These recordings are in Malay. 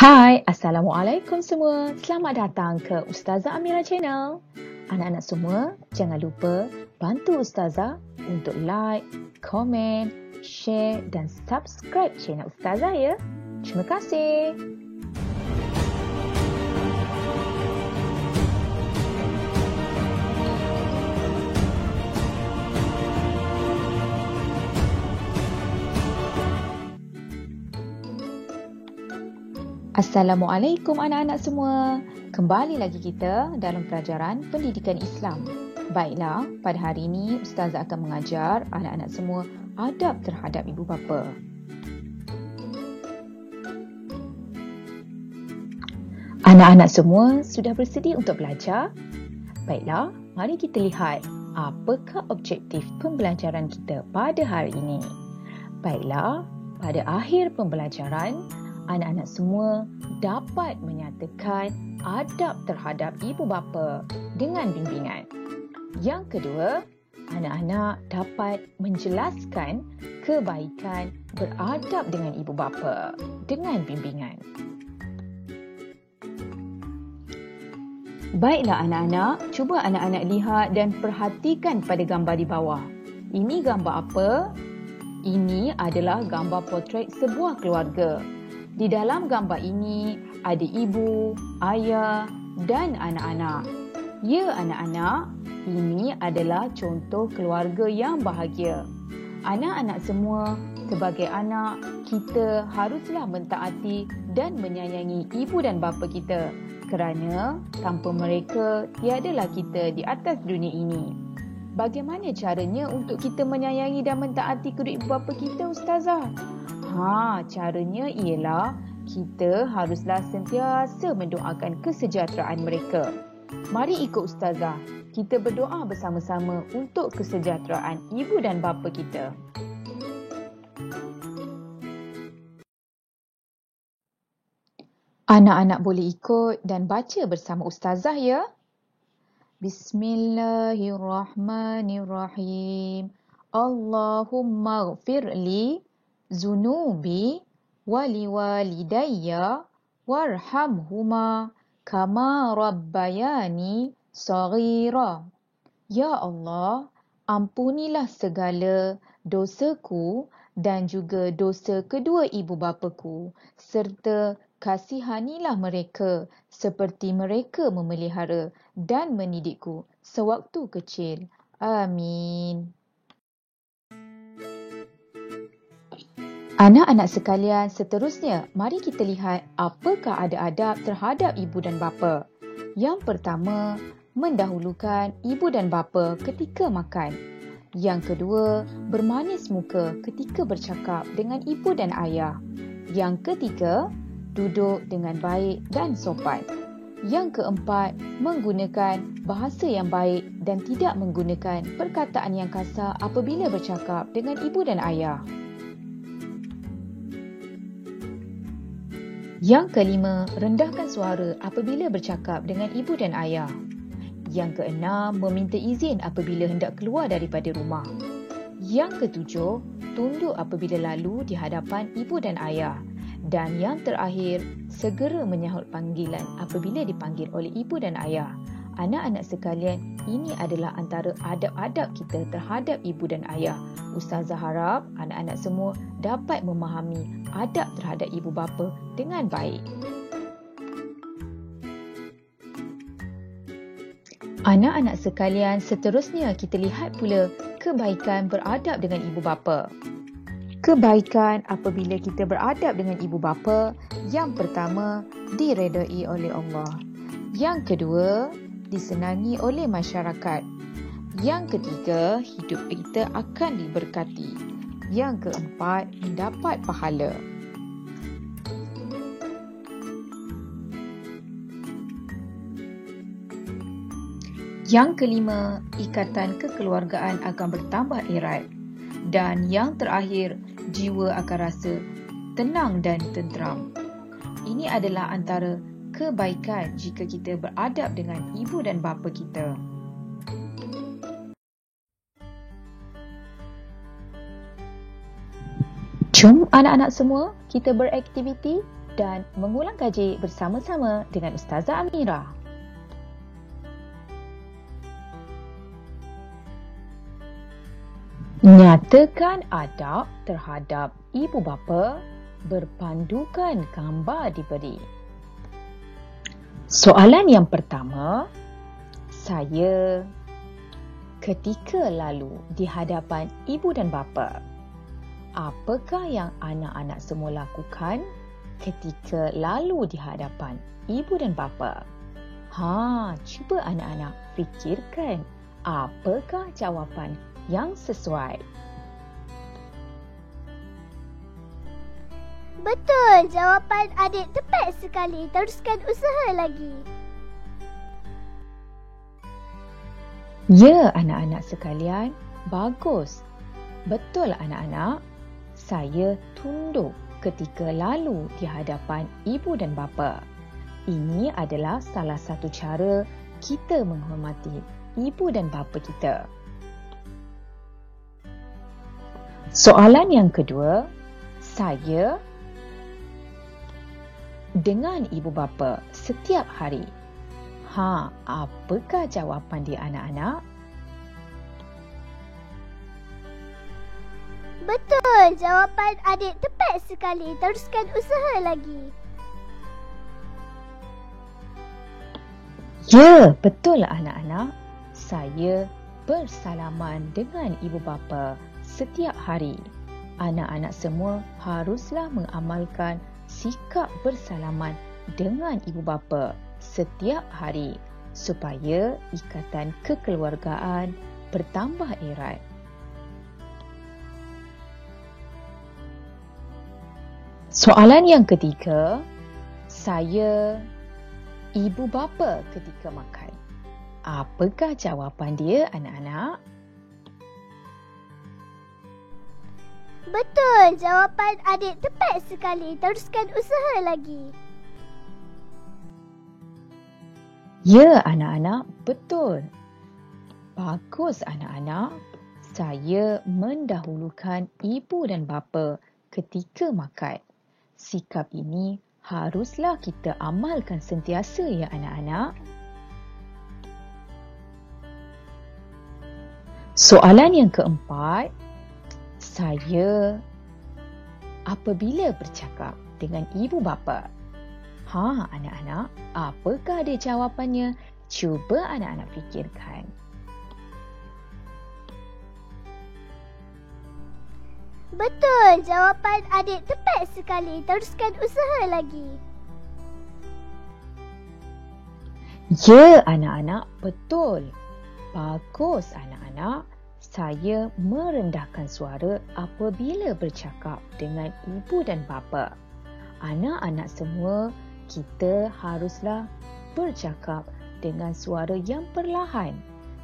Hai, Assalamualaikum semua. Selamat datang ke Ustazah Amira Channel. Anak-anak semua, jangan lupa bantu Ustazah untuk like, komen, share dan subscribe channel Ustazah ya. Terima kasih. Assalamualaikum anak-anak semua. Kembali lagi kita dalam pelajaran pendidikan Islam. Baiklah, pada hari ini Ustazah akan mengajar anak-anak semua adab terhadap ibu bapa. Anak-anak semua sudah bersedia untuk belajar? Baiklah, mari kita lihat apakah objektif pembelajaran kita pada hari ini. Baiklah, pada akhir pembelajaran, anak-anak semua dapat menyatakan adab terhadap ibu bapa dengan bimbingan. Yang kedua, anak-anak dapat menjelaskan kebaikan beradab dengan ibu bapa dengan bimbingan. Baiklah anak-anak, cuba anak-anak lihat dan perhatikan pada gambar di bawah. Ini gambar apa? Ini adalah gambar potret sebuah keluarga. Di dalam gambar ini ada ibu, ayah dan anak-anak. Ya anak-anak, ini adalah contoh keluarga yang bahagia. Anak-anak semua, sebagai anak, kita haruslah mentaati dan menyayangi ibu dan bapa kita. Kerana tanpa mereka, tiadalah kita di atas dunia ini. Bagaimana caranya untuk kita menyayangi dan mentaati kedua ibu bapa kita, Ustazah? Caranya ialah kita haruslah sentiasa mendoakan kesejahteraan mereka. Mari ikut Ustazah, kita berdoa bersama-sama untuk kesejahteraan ibu dan bapa kita. Anak-anak boleh ikut dan baca bersama Ustazah ya. Bismillahirrahmanirrahim. Allahumma ghfirli zunubi waliwalidayya warhamhuma kama rabbayani saghira. Ya Allah, ampunilah segala dosaku dan juga dosa kedua ibu bapaku, serta kasihanilah mereka seperti mereka memelihara dan mendidikku sewaktu kecil. Amin. Anak-anak sekalian, seterusnya, mari kita lihat apakah adab terhadap ibu dan bapa. Yang pertama, mendahulukan ibu dan bapa ketika makan. Yang kedua, bermanis muka ketika bercakap dengan ibu dan ayah. Yang ketiga, duduk dengan baik dan sopan. Yang keempat, menggunakan bahasa yang baik dan tidak menggunakan perkataan yang kasar apabila bercakap dengan ibu dan ayah. Yang kelima, rendahkan suara apabila bercakap dengan ibu dan ayah. Yang keenam, meminta izin apabila hendak keluar daripada rumah. Yang ketujuh, tunduk apabila lalu di hadapan ibu dan ayah. Dan yang terakhir, segera menyahut panggilan apabila dipanggil oleh ibu dan ayah. Anak-anak sekalian, ini adalah antara adab-adab kita terhadap ibu dan ayah. Ustazah harap anak-anak semua dapat memahami adab terhadap ibu bapa dengan baik. Anak-anak sekalian, seterusnya kita lihat pula kebaikan beradab dengan ibu bapa. Kebaikan apabila kita beradab dengan ibu bapa, yang pertama, diredai oleh Allah. Yang kedua, disenangi oleh masyarakat. Yang ketiga, hidup kita akan diberkati. Yang keempat, mendapat pahala. Yang kelima, ikatan kekeluargaan akan bertambah erat. Dan yang terakhir, jiwa akan rasa tenang dan tenteram. Ini adalah antara kebaikan jika kita beradab dengan ibu dan bapa kita. Jom anak-anak semua, kita beraktiviti dan mengulang kaji bersama-sama dengan Ustazah Amira. Nyatakan adab terhadap ibu bapa berpandukan gambar diberi. Soalan yang pertama, saya ketika lalu di hadapan ibu dan bapa, apakah yang anak-anak semua lakukan ketika lalu di hadapan ibu dan bapa? Cuba anak-anak fikirkan apakah jawapan yang sesuai. Betul, jawapan adik tepat sekali. Teruskan usaha lagi. Ya, anak-anak sekalian, bagus. Betul anak-anak. Saya tunduk ketika lalu di hadapan ibu dan bapa. Ini adalah salah satu cara kita menghormati ibu dan bapa kita. Soalan yang kedua, saya dengan ibu bapa setiap hari. Apakah jawapan dia anak-anak? Betul, jawapan adik tepat sekali. Teruskan usaha lagi. Ya, betul anak-anak. Saya bersalaman dengan ibu bapa setiap hari. Anak-anak semua haruslah mengamalkan sikap bersalaman dengan ibu bapa setiap hari supaya ikatan kekeluargaan bertambah erat. Soalan yang ketiga, saya ibu bapa ketika makan. Apakah jawapan dia anak-anak? Betul, jawapan adik tepat sekali. Teruskan usaha lagi. Ya anak-anak, betul. Bagus anak-anak. Saya mendahulukan ibu dan bapa ketika makan. Sikap ini haruslah kita amalkan sentiasa ya anak-anak. Soalan yang keempat, saya apabila bercakap dengan ibu bapa. Anak-anak, apakah dia jawapannya? Cuba anak-anak fikirkan. Betul, jawapan adik tepat sekali. Teruskan usaha lagi. Ya anak-anak, betul. Bagus anak-anak. Saya merendahkan suara apabila bercakap dengan ibu dan bapa. Anak-anak semua, kita haruslah bercakap dengan suara yang perlahan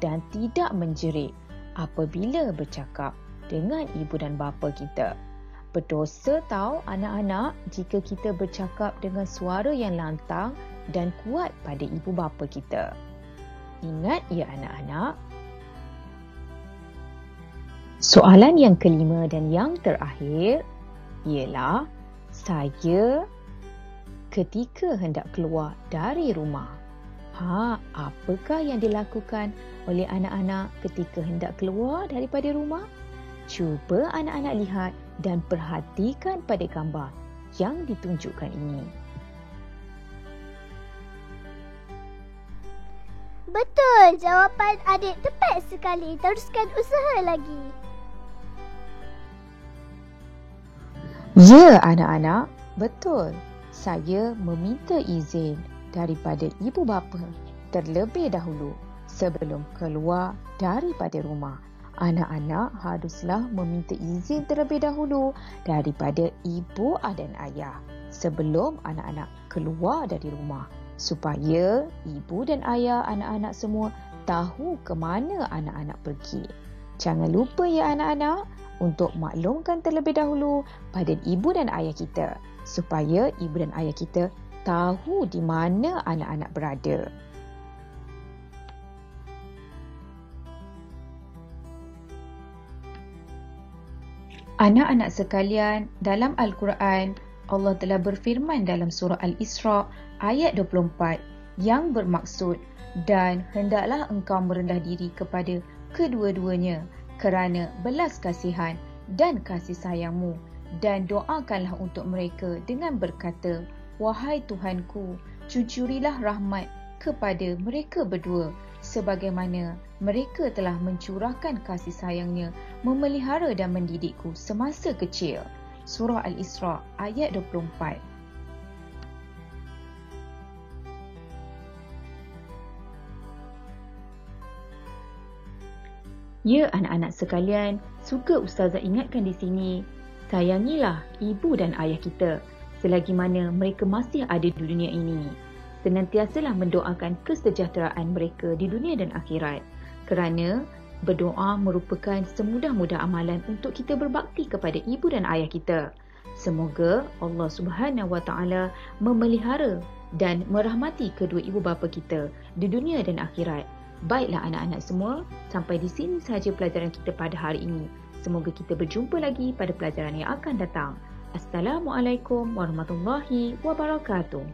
dan tidak menjerit apabila bercakap dengan ibu dan bapa kita. Berdosa tahu anak-anak jika kita bercakap dengan suara yang lantang dan kuat pada ibu bapa kita. Ingat ya anak-anak. Soalan yang kelima dan yang terakhir ialah saya ketika hendak keluar dari rumah. Apakah yang dilakukan oleh anak-anak ketika hendak keluar daripada rumah? Cuba anak-anak lihat dan perhatikan pada gambar yang ditunjukkan ini. Betul, jawapan adik tepat sekali. Teruskan usaha lagi. Ya anak-anak, betul. Saya meminta izin daripada ibu bapa terlebih dahulu sebelum keluar daripada rumah. Anak-anak haruslah meminta izin terlebih dahulu daripada ibu dan ayah sebelum anak-anak keluar dari rumah supaya ibu dan ayah anak-anak semua tahu ke mana anak-anak pergi. Jangan lupa ya anak-anak untuk maklumkan terlebih dahulu pada ibu dan ayah kita supaya ibu dan ayah kita tahu di mana anak-anak berada. Anak-anak sekalian, dalam Al-Quran, Allah telah berfirman dalam surah Al-Isra ayat 24 yang bermaksud, dan hendaklah engkau merendah diri kepada kedua-duanya kerana belas kasihan dan kasih sayangmu, dan doakanlah untuk mereka dengan berkata, wahai Tuhanku, cucurilah rahmat kepada mereka berdua sebagaimana mereka telah mencurahkan kasih sayangnya memelihara dan mendidikku semasa kecil. Surah Al-Isra ayat 24. Ya anak-anak sekalian, suka Ustazah ingatkan di sini, sayangilah ibu dan ayah kita selagi mana mereka masih ada di dunia ini. Senantiasalah mendoakan kesejahteraan mereka di dunia dan akhirat, kerana berdoa merupakan semudah-mudah amalan untuk kita berbakti kepada ibu dan ayah kita. Semoga Allah Subhanahu Wa Taala memelihara dan merahmati kedua ibu bapa kita di dunia dan akhirat. Baiklah anak-anak semua, sampai di sini sahaja pelajaran kita pada hari ini. Semoga kita berjumpa lagi pada pelajaran yang akan datang. Assalamualaikum warahmatullahi wabarakatuh.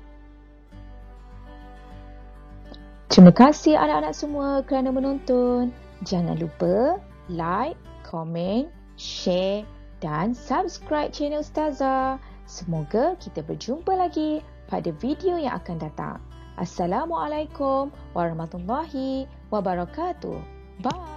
Terima kasih anak-anak semua kerana menonton. Jangan lupa like, komen, share dan subscribe channel Ustazah. Semoga kita berjumpa lagi pada video yang akan datang. Assalamualaikum warahmatullahi wabarakatuh. Bye.